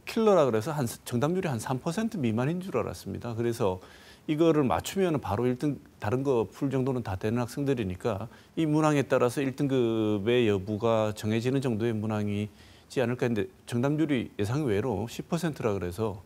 킬러라 그래서 정답률이 한 3% 미만인 줄 알았습니다. 그래서 이거를 맞추면 바로 1등, 다른 거 풀 정도는 다 되는 학생들이니까 이 문항에 따라서 1등급의 여부가 정해지는 정도의 문항이지 않을까 했는데 정답률이 예상 외로 10%라 그래서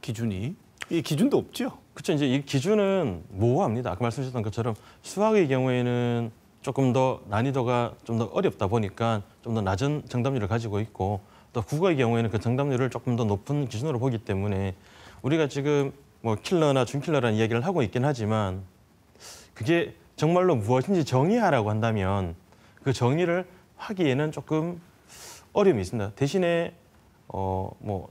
기준이, 이 기준도 없죠. 그렇죠. 이제 이 기준은 모호합니다. 아까 말씀하셨던 것처럼 수학의 경우에는 조금 더 난이도가 좀 더 어렵다 보니까 좀 더 낮은 정답률을 가지고 있고, 또 국어의 경우에는 그 정답률을 조금 더 높은 기준으로 보기 때문에 우리가 지금 뭐 킬러나 준킬러라는 이야기를 하고 있긴 하지만 그게 정말로 무엇인지 정의하라고 한다면 그 정의를 하기에는 조금 어려움이 있습니다. 대신에 뭐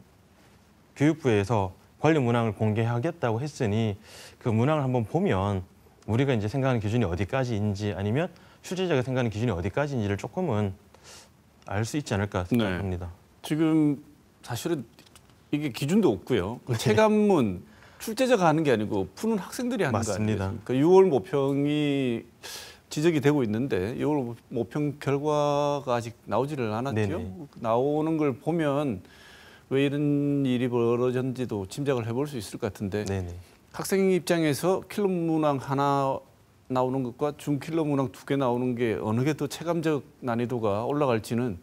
교육부에서 관련 문항을 공개하겠다고 했으니 그 문항을 한번 보면 우리가 이제 생각하는 기준이 어디까지인지 아니면 출제자가 생각하는 기준이 어디까지인지를 조금은 알 수 있지 않을까 생각합니다. 지금 사실은 이게 기준도 없고요. 그 체감문 출제자가 하는 게 아니고 푸는 학생들이 하는 거 맞습니다. 아니겠습니까? 6월 모평이 지적이 되고 있는데 6월 모평 결과가 아직 나오지를 않았죠. 네네. 나오는 걸 보면 왜 이런 일이 벌어졌는지도 짐작을 해볼 수 있을 것 같은데 네네. 학생 입장에서 킬러 문항 하나 나오는 것과 중킬러 문항 2개 나오는 게 어느 게 더 체감적 난이도가 올라갈지는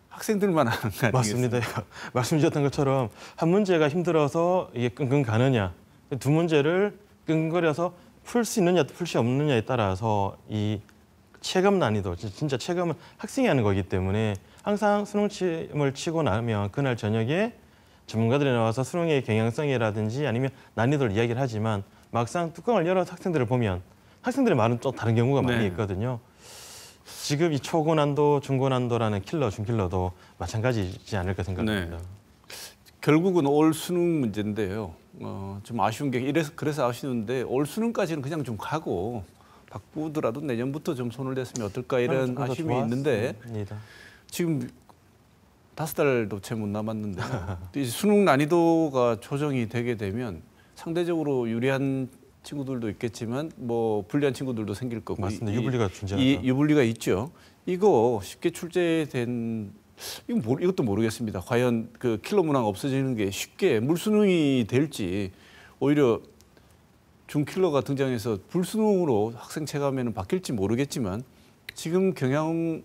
학생들만 아는 거 아니겠습니까? 맞습니다. 말씀 주셨던 것처럼 한 문제가 힘들어서 이게 끙끙 가느냐, 두 문제를 끙거려서 풀 수 있느냐, 풀 수 없느냐에 따라서 이 체감 난이도, 진짜 체감은 학생이 하는 거기 때문에 항상 수능을 치고 나면 그날 저녁에 전문가들이 나와서 수능의 경향성이라든지 아니면 난이도를 이야기를 하지만 막상 뚜껑을 열어서 학생들을 보면 학생들의 말은 또 다른 경우가 많이 네. 있거든요. 지금 이 초고난도, 중고난도라는 킬러, 중킬러도 마찬가지지 않을까 생각합니다. 네. 결국은 올 수능 문제인데요. 좀 아쉬운 게 그래서 아쉬운데 올 수능까지는 그냥 좀 가고 바꾸더라도 내년부터 좀 손을 댔으면 어떨까 이런 조금 더 아쉬움이 있는데 좋았습니다. 지금 5달도 채 못 남았는데 이제 수능 난이도가 조정이 되게 되면 상대적으로 유리한 친구들도 있겠지만 뭐 불리한 친구들도 생길 거고 맞습니다. 유불리가 존재하죠. 이 유불리가 있죠. 이거 쉽게 출제된 이것도 모르겠습니다. 과연 그 킬러 문항 없어지는 게 쉽게 물수능이 될지 오히려 중킬러가 등장해서 불수능으로 학생 체감에는 바뀔지 모르겠지만 지금 경향성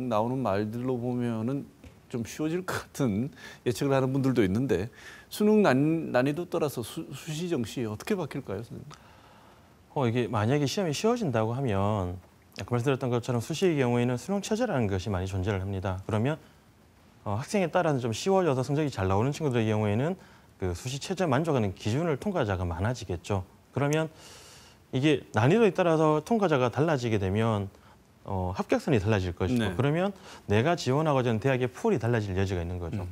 나오는 말들로 보면은 좀 쉬워질 것 같은 예측을 하는 분들도 있는데 수능 난이도 따라서 수시 정시 어떻게 바뀔까요, 선생님? 이게 만약에 시험이 쉬워진다고 하면 아까 말씀드렸던 것처럼 수시의 경우에는 수능 체제라는 것이 많이 존재를 합니다. 그러면 학생에 따라서 좀 쉬워져서 성적이 잘 나오는 친구들의 경우에는 그 수시 체제 만족하는 기준을 통과자가 많아지겠죠. 그러면 이게 난이도에 따라서 통과자가 달라지게 되면 합격선이 달라질 것이고 네. 그러면 내가 지원하고자 하는 대학의 풀이 달라질 여지가 있는 거죠.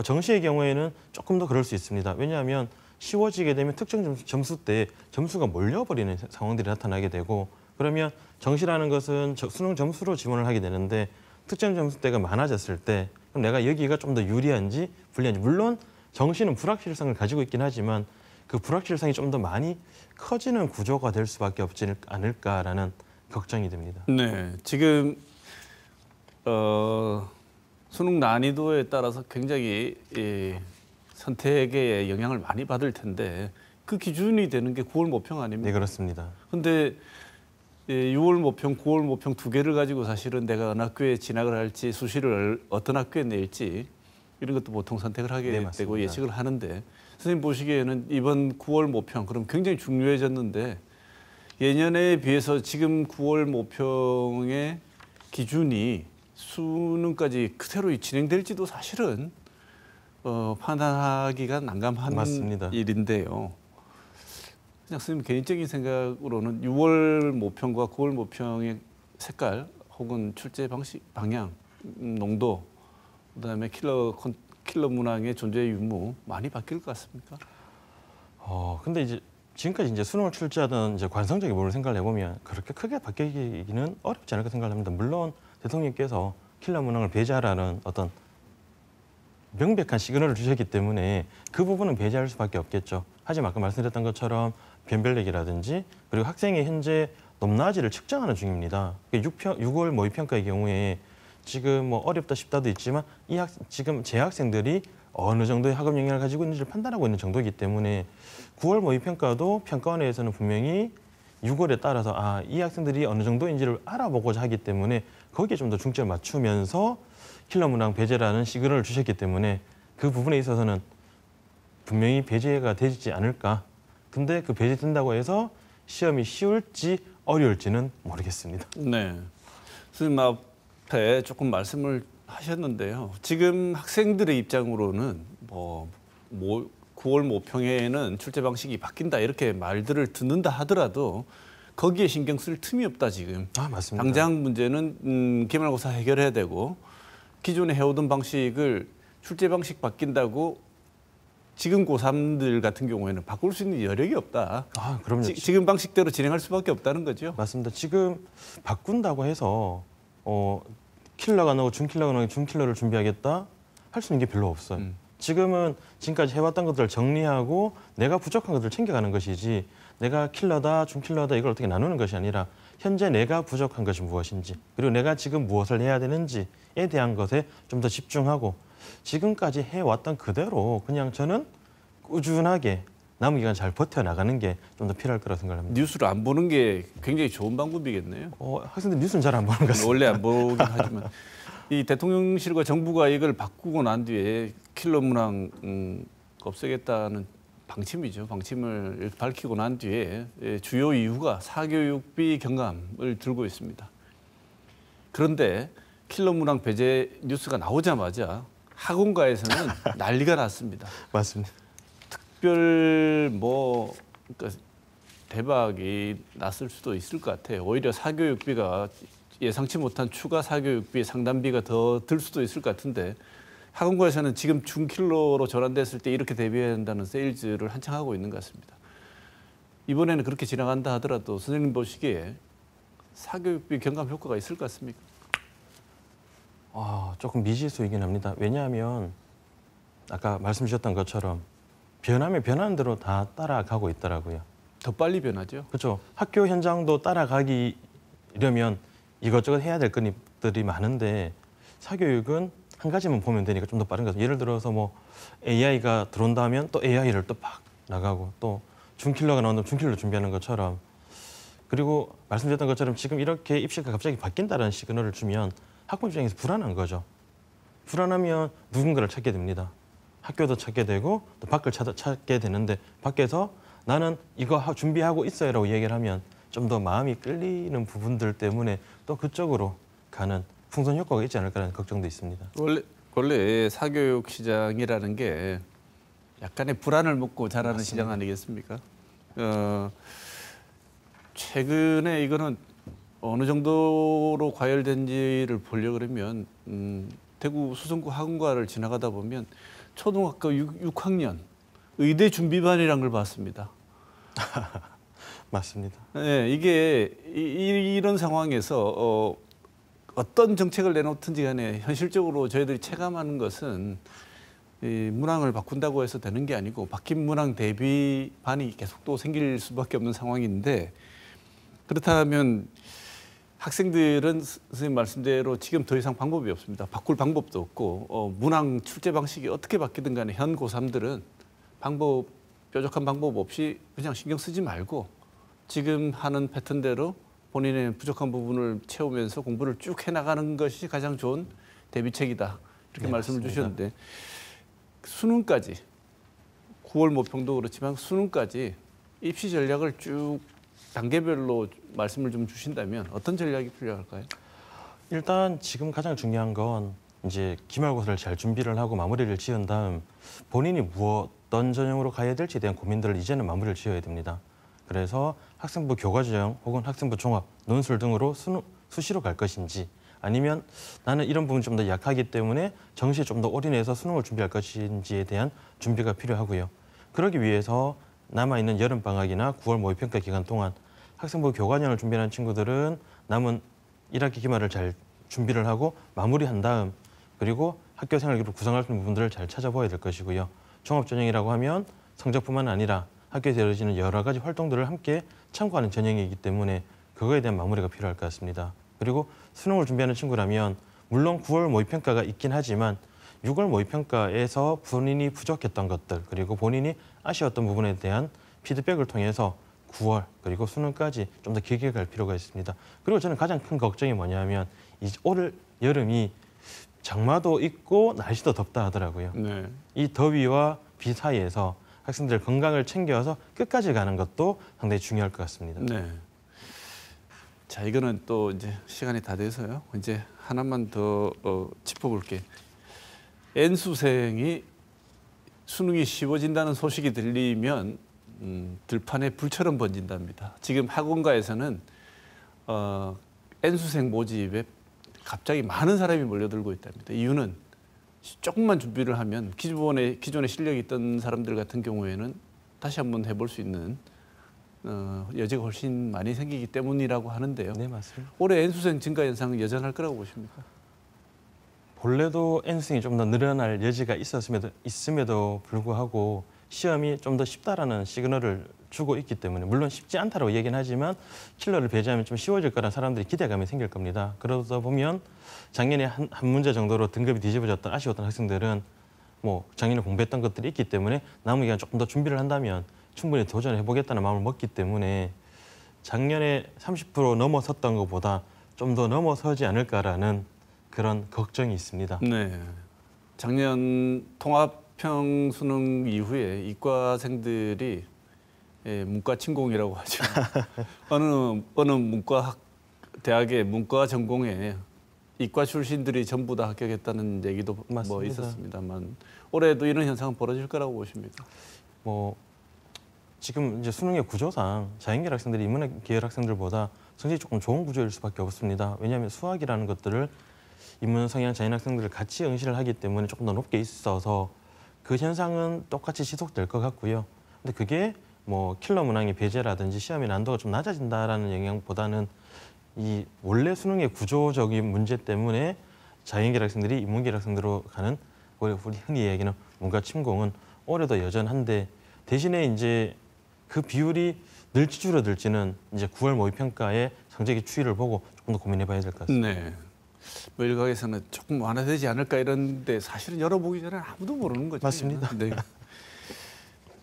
정시의 경우에는 조금 더 그럴 수 있습니다. 왜냐하면 쉬워지게 되면 특정 점수 때 점수가 몰려버리는 상황들이 나타나게 되고 그러면 정시라는 것은 수능 점수로 지원을 하게 되는데 특정 점수대가 많아졌을 때 그럼 내가 여기가 좀 더 유리한지 불리한지 물론 정시는 불확실성을 가지고 있긴 하지만 그 불확실성이 좀 더 많이 커지는 구조가 될 수밖에 없지 않을까라는 걱정이 됩니다. 네, 지금 수능 난이도에 따라서 굉장히 선택에 영향을 많이 받을 텐데 그 기준이 되는 게 9월 모평 아닙니까? 네, 그렇습니다. 근데 6월 모평, 9월 모평 2개를 가지고 사실은 내가 어느 학교에 진학을 할지 수시를 어떤 학교에 낼지 이런 것도 보통 선택을 하게 네, 되고 맞습니다. 예측을 하는데 선생님 보시기에는 이번 9월 모평 그럼 굉장히 중요해졌는데 예년에 비해서 지금 9월 모평의 기준이 수능까지 그대로 진행될지도 사실은 판단하기가 난감한 맞습니다. 일인데요. 그냥 선생님 개인적인 생각으로는 6월 모평과 9월 모평의 색깔 혹은 출제 방식, 방향, 농도, 그다음에 킬러 문항의 존재 유무 많이 바뀔 것 같습니까? 근데 이제 지금까지 이제 수능을 출제하던 이제 관성적인 부분을 생각을 해보면 그렇게 크게 바뀌기는 어렵지 않을까 생각을 합니다. 물론 대통령께서 킬러 문항을 배제하라는 어떤 명백한 시그널을 주셨기 때문에 그 부분은 배제할 수밖에 없겠죠. 하지만 아까 말씀드렸던 것처럼 변별력이라든지 그리고 학생의 현재 높낮이를 측정하는 중입니다. 6월 모의평가의 경우에 지금 뭐 어렵다 쉽다도 있지만 지금 재학생들이 어느 정도의 학업 역량을 가지고 있는지를 판단하고 있는 정도이기 때문에 9월 모의평가도 평가원회에서는 분명히 6월에 따라서 이 학생들이 어느 정도인지를 알아보고자 하기 때문에 거기에 좀 더 중점을 맞추면서 킬러 문항 배제라는 시그널을 주셨기 때문에 그 부분에 있어서는 분명히 배제가 되지 않을까. 근데 그 배제된다고 해서 시험이 쉬울지 어려울지는 모르겠습니다. 네. 선생님 앞에 조금 말씀을 하셨는데요. 지금 학생들의 입장으로는 9월 모평에는 출제 방식이 바뀐다 이렇게 말들을 듣는다 하더라도 거기에 신경 쓸 틈이 없다 지금. 맞습니다. 당장 문제는 기말고사 해결해야 되고 기존에 해오던 방식을 출제 방식 바뀐다고 지금 고3들 같은 경우에는 바꿀 수 있는 여력이 없다. 아, 그럼요. 지금 방식대로 진행할 수밖에 없다는 거죠. 맞습니다. 지금 바꾼다고 해서 킬러가 나오고 준킬러가 나오고 준킬러를 준비하겠다 할 수 있는 게 별로 없어요. 지금은 지금까지 해왔던 것들을 정리하고 내가 부족한 것들을 챙겨가는 것이지 내가 킬러다 준킬러다 이걸 어떻게 나누는 것이 아니라 현재 내가 부족한 것이 무엇인지 그리고 내가 지금 무엇을 해야 되는지에 대한 것에 좀 더 집중하고 지금까지 해왔던 그대로 그냥 저는 꾸준하게 남은 기간 잘 버텨나가는 게 좀 더 필요할 거라고 생각합니다. 뉴스를 안 보는 게 굉장히 좋은 방법이겠네요. 학생들 뉴스는 잘 안 보는 것 같습니다. 원래 안 보긴 하지만 이 대통령실과 정부가 이걸 바꾸고 난 뒤에 킬러 문항 없애겠다는 방침이죠. 방침을 이렇게 밝히고 난 뒤에 주요 이유가 사교육비 경감을 들고 있습니다. 그런데 킬러 문항 배제 뉴스가 나오자마자 학원가에서는 난리가 났습니다. 맞습니다. 특별 그러니까 대박이 났을 수도 있을 것 같아요. 오히려 사교육비가 예상치 못한 추가 사교육비 상담비가 더 들 수도 있을 것 같은데 학원가에서는 지금 중킬러로 전환됐을 때 이렇게 대비해야 한다는 세일즈를 한창 하고 있는 것 같습니다. 이번에는 그렇게 지나간다 하더라도 선생님 보시기에 사교육비 경감 효과가 있을 것 같습니까? 조금 미지수이긴 합니다. 왜냐하면 아까 말씀 주셨던 것처럼 변하면 변하는 대로 다 따라가고 있더라고요. 더 빨리 변하죠. 그렇죠. 학교 현장도 따라가기려면 이것저것 해야 될 것들이 많은데 사교육은 한 가지만 보면 되니까 좀 더 빠른 거죠. 예를 들어서 뭐 AI가 들어온다면 또 AI를 또 팍 나가고 또 준킬러가 나온다면 준킬러 준비하는 것처럼 그리고 말씀드렸던 것처럼 지금 이렇게 입시가 갑자기 바뀐다는 시그널을 주면 학부모 입장에서 불안한 거죠. 불안하면 누군가를 찾게 됩니다. 학교도 찾게 되고 또 밖을 찾게 되는데 밖에서 나는 이거 준비하고 있어요라고 얘기를 하면 좀 더 마음이 끌리는 부분들 때문에 또 그쪽으로 가는 풍선 효과가 있지 않을까라는 걱정도 있습니다. 원래 사교육 시장이라는 게 약간의 불안을 먹고 자라는 맞습니다. 시장 아니겠습니까? 최근에 이거는 어느 정도로 과열된지를 보려 그러면 대구 수성구 학원가를 지나가다 보면 초등학교 6학년 의대 준비반이라는 걸 봤습니다. 맞습니다. 네, 이게 이런 상황에서 어떤 정책을 내놓든지 간에 현실적으로 저희들이 체감하는 것은 이 문항을 바꾼다고 해서 되는 게 아니고 바뀐 문항 대비반이 계속 또 생길 수밖에 없는 상황인데 그렇다면 학생들은 선생님 말씀대로 지금 더 이상 방법이 없습니다. 바꿀 방법도 없고 문항 출제 방식이 어떻게 바뀌든 간에 현 고3들은 뾰족한 방법 없이 그냥 신경 쓰지 말고 지금 하는 패턴대로 본인의 부족한 부분을 채우면서 공부를 쭉 해나가는 것이 가장 좋은 대비책이다. 이렇게 네, 말씀을 맞습니다. 주셨는데 수능까지 9월 모평도 그렇지만 수능까지 입시 전략을 쭉 단계별로 말씀을 좀 주신다면 어떤 전략이 필요할까요? 일단 지금 가장 중요한 건 이제 기말고사를 잘 준비를 하고 마무리를 지은 다음 본인이 어떤 전형으로 가야 될지에 대한 고민들을 이제는 마무리를 지어야 됩니다. 그래서 학생부 교과전형 혹은 학생부 종합, 논술 등으로 수시로 갈 것인지 아니면 나는 이런 부분이 좀 더 약하기 때문에 정시에 좀 더 올인해서 수능을 준비할 것인지에 대한 준비가 필요하고요. 그러기 위해서 남아있는 여름방학이나 9월 모의평가 기간 동안 학생부 교과전형을 준비하는 친구들은 남은 1학기 기말을 잘 준비를 하고 마무리한 다음 그리고 학교 생활을 구성할 수 있는 부분들을 잘 찾아봐야 될 것이고요. 종합전형이라고 하면 성적뿐만 아니라 학교에서 이루어지는 여러 가지 활동들을 함께 참고하는 전형이기 때문에 그거에 대한 마무리가 필요할 것 같습니다. 그리고 수능을 준비하는 친구라면 물론 9월 모의평가가 있긴 하지만 6월 모의평가에서 본인이 부족했던 것들 그리고 본인이 아쉬웠던 부분에 대한 피드백을 통해서 9월 그리고 수능까지 좀 더 길게 갈 필요가 있습니다. 그리고 저는 가장 큰 걱정이 뭐냐면 올 여름이 장마도 있고 날씨도 덥다 하더라고요. 네. 이 더위와 비 사이에서 학생들 건강을 챙겨서 끝까지 가는 것도 상당히 중요할 것 같습니다. 네. 자, 이거는 또 이제 시간이 다 돼서요. 이제 하나만 더 짚어볼게. N수생이 수능이 쉬워진다는 소식이 들리면 들판에 불처럼 번진답니다. 지금 학원가에서는 N수생 모집에 갑자기 많은 사람이 몰려들고 있답니다. 이유는 조금만 준비를 하면 기존에 실력이 있던 사람들 같은 경우에는 다시 한번 해볼 수 있는 여지가 훨씬 많이 생기기 때문이라고 하는데요. 네, 맞습니다. 올해 N수생 증가 현상은 여전할 거라고 보십니까? 본래도 N수생이 좀 더 늘어날 여지가 있음에도 불구하고 시험이 좀 더 쉽다라는 시그널을 주고 있기 때문에 물론 쉽지 않다고 얘기는 하지만 킬러를 배제하면 좀 쉬워질 거란 사람들이 기대감이 생길 겁니다. 그러다 보면 작년에 한 문제 정도로 등급이 뒤집어졌던 아쉬웠던 학생들은 뭐 작년에 공부했던 것들이 있기 때문에 남은 기간 조금 더 준비를 한다면 충분히 도전해보겠다는 마음을 먹기 때문에 작년에 30% 넘어섰던 것보다 좀 더 넘어서지 않을까라는 그런 걱정이 있습니다. 네. 작년 통합형 수능 이후에 이과생들이 문과 침공이라고 하죠. 어느 문과 대학의 문과 전공에 이과 출신들이 전부 다 합격했다는 얘기도 뭐 맞습니다. 있었습니다만 올해도 이런 현상은 벌어질 거라고 보십니까? 뭐 지금 이제 수능의 구조상 자연계열 학생들이 인문학 계열 학생들보다 성적이 조금 좋은 구조일 수밖에 없습니다. 왜냐하면 수학이라는 것들을 인문 성향 자연 학생들을 같이 응시를 하기 때문에 조금 더 높게 있어서 그 현상은 똑같이 지속될 것 같고요. 근데 그게 뭐 킬러 문항의 배제라든지 시험의 난도가 좀 낮아진다라는 영향보다는 이 원래 수능의 구조적인 문제 때문에 자연계열 학생들이 인문계열 학생들로 가는 우리 흔히 얘기하는 문과 침공은 올해도 여전한데 대신에 이제 그 비율이 늘지 줄어들지는 이제 9월 모의평가의 성적의 추이를 보고 조금 더 고민해봐야 될 것 같습니다. 네. 뭐 일각에서는 조금 완화되지 않을까 이런데 사실은 열어보기 전에 아무도 모르는 거죠. 맞습니다. 네.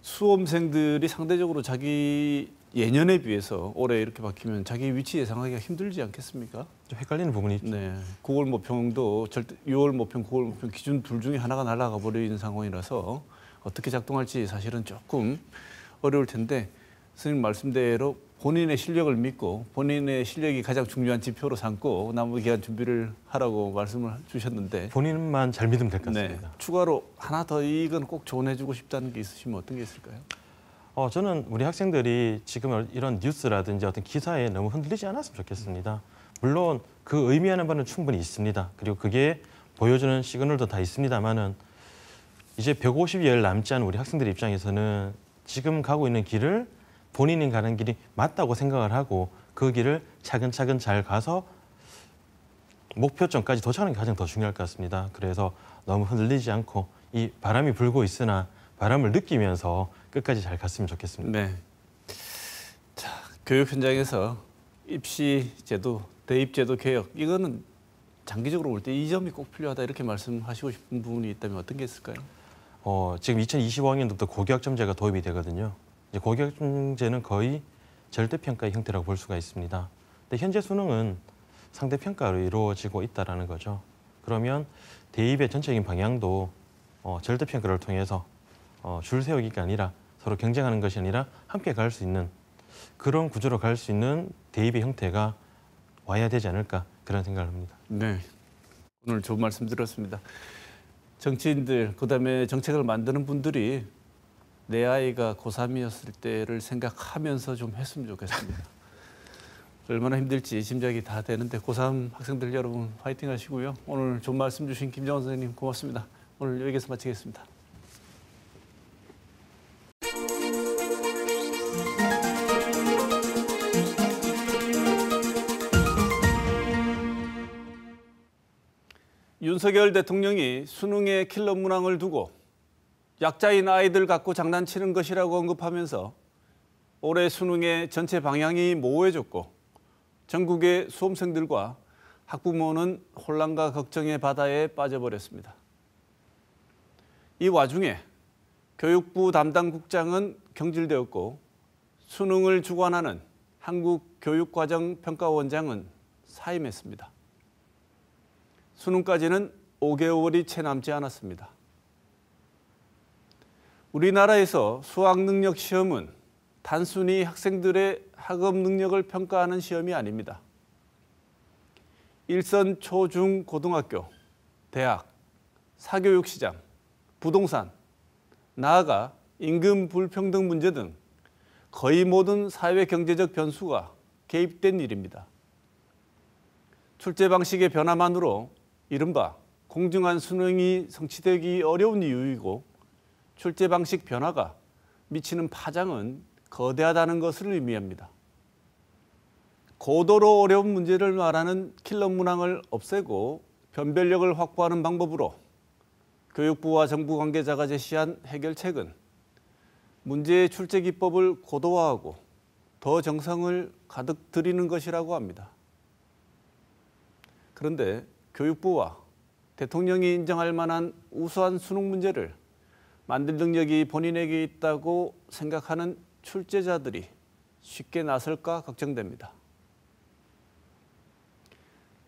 수험생들이 상대적으로 자기 예년에 비해서 올해 이렇게 바뀌면 자기 위치 예상하기가 힘들지 않겠습니까? 좀 헷갈리는 부분이 있죠. 네. 9월 모평도 6월 모평, 9월 모평 기준 둘 중에 하나가 날아가 버리는 상황이라서 어떻게 작동할지 사실은 조금 어려울 텐데 선생님 말씀대로 본인의 실력을 믿고 본인의 실력이 가장 중요한 지표로 삼고 남은 기간 준비를 하라고 말씀을 주셨는데 본인만 잘 믿으면 될 것 네. 같습니다. 추가로 하나 더 이건 꼭 조언해주고 싶다는 게 있으시면 어떤 게 있을까요? 저는 우리 학생들이 지금 이런 뉴스라든지 어떤 기사에 너무 흔들리지 않았으면 좋겠습니다. 물론 그 의미하는 바는 충분히 있습니다. 그리고 그게 보여주는 시그널도 다 있습니다만은 이제 150여일 남지 않은 우리 학생들 입장에서는 지금 가고 있는 길을 본인이 가는 길이 맞다고 생각을 하고 그 길을 차근차근 잘 가서 목표점까지 도착하는 게 가장 더 중요할 것 같습니다. 그래서 너무 흔들리지 않고 이 바람이 불고 있으나 바람을 느끼면서 끝까지 잘 갔으면 좋겠습니다. 네. 자, 교육 현장에서 입시 제도, 대입 제도 개혁 이거는 장기적으로 볼 때 이 점이 꼭 필요하다 이렇게 말씀하시고 싶은 부분이 있다면 어떤 게 있을까요? 지금 2025학년도부터 고교학점제가 도입이 되거든요. 이제 고교학점제는 거의 절대평가의 형태라고 볼 수가 있습니다. 근데 현재 수능은 상대평가로 이루어지고 있다는 거죠. 그러면 대입의 전체적인 방향도 절대평가를 통해서 줄 세우기가 아니라 서로 경쟁하는 것이 아니라 함께 갈 수 있는 그런 구조로 갈 수 있는 대입의 형태가 와야 되지 않을까 그런 생각을 합니다. 네. 오늘 좋은 말씀 들었습니다. 정치인들, 그다음에 정책을 만드는 분들이 내 아이가 고3이었을 때를 생각하면서 좀 했으면 좋겠습니다. 얼마나 힘들지 짐작이 다 되는데 고3 학생들 여러분 화이팅 하시고요. 오늘 좋은 말씀 주신 김정원 선생님 고맙습니다. 오늘 여기서 마치겠습니다. 윤석열 대통령이 수능의 킬러 문항을 두고 약자인 아이들 갖고 장난치는 것이라고 언급하면서 올해 수능의 전체 방향이 모호해졌고 전국의 수험생들과 학부모는 혼란과 걱정의 바다에 빠져버렸습니다. 이 와중에 교육부 담당 국장은 경질되었고 수능을 주관하는 한국교육과정평가원장은 사임했습니다. 수능까지는 5개월이 채 남지 않았습니다. 우리나라에서 수학능력 시험은 단순히 학생들의 학업 능력을 평가하는 시험이 아닙니다. 일선 초, 중, 고등학교, 대학, 사교육 시장, 부동산, 나아가 임금 불평등 문제 등 거의 모든 사회 경제적 변수가 개입된 일입니다. 출제 방식의 변화만으로 이른바 공정한 수능이 성취되기 어려운 이유이고 출제 방식 변화가 미치는 파장은 거대하다는 것을 의미합니다. 고도로 어려운 문제를 말하는 킬러 문항을 없애고 변별력을 확보하는 방법으로 교육부와 정부 관계자가 제시한 해결책은 문제의 출제 기법을 고도화하고 더 정성을 가득 들이는 것이라고 합니다. 그런데 교육부와 대통령이 인정할 만한 우수한 수능 문제를 만들 능력이 본인에게 있다고 생각하는 출제자들이 쉽게 나설까 걱정됩니다.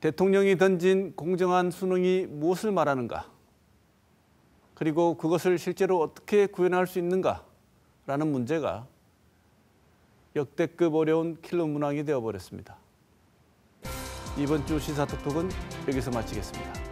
대통령이 던진 공정한 수능이 무엇을 말하는가? 그리고 그것을 실제로 어떻게 구현할 수 있는가라는 문제가 역대급 어려운 킬러 문항이 되어버렸습니다. 이번 주 시사톡톡은 여기서 마치겠습니다.